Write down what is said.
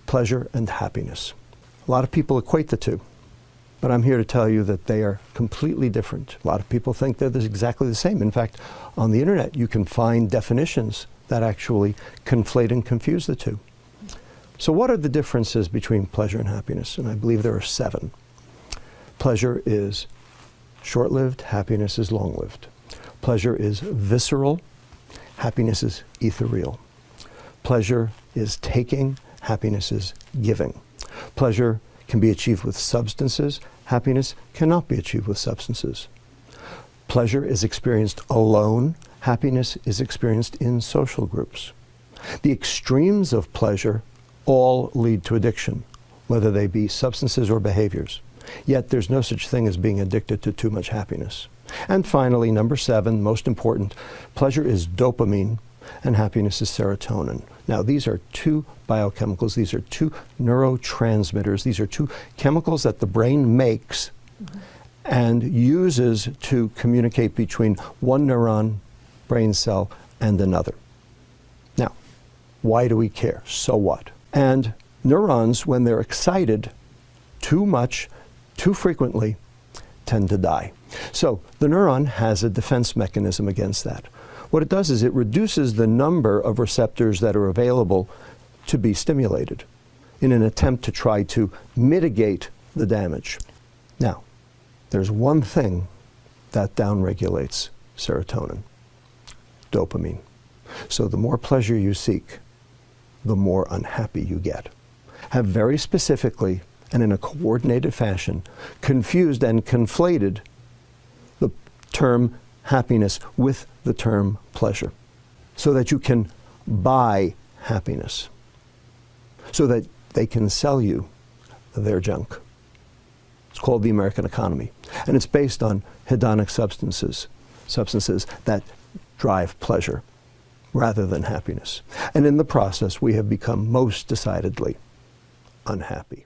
pleasure and happiness. A lot of people equate the two, but I'm here to tell you that they are completely different. A lot of people think they're exactly the same. In fact, on the internet, you can find definitions that actually conflate and confuse the two. So what are the differences between pleasure and happiness? And I believe there are 7. Pleasure is short-lived, happiness is long-lived. Pleasure is visceral, happiness is ethereal. Pleasure is taking, happiness is giving. Pleasure can be achieved with substances, happiness cannot be achieved with substances. Pleasure is experienced alone, happiness is experienced in social groups. The extremes of pleasure all lead to addiction, whether they be substances or behaviors. Yet there's no such thing as being addicted to too much happiness. And finally, number 7, most important, pleasure is dopamine and happiness is serotonin. Now, these are 2 biochemicals. These are 2 neurotransmitters. These are 2 chemicals that the brain makes and uses to communicate between one neuron, brain cell, and another. Now, why do we care? So what? And neurons, when they're excited too much, too frequently, tend to die. So the neuron has a defense mechanism against that. What it does is it reduces the number of receptors that are available to be stimulated in an attempt to try to mitigate the damage. Now, there's one thing that downregulates serotonin: dopamine. So the more pleasure you seek, the more unhappy you get. Have very specifically and in a coordinated fashion confused and conflated the term happiness with the term pleasure, so that you can buy happiness, so that they can sell you their junk. It's called the American economy, and it's based on hedonic substances that drive pleasure rather than happiness. And in the process, we have become most decidedly unhappy.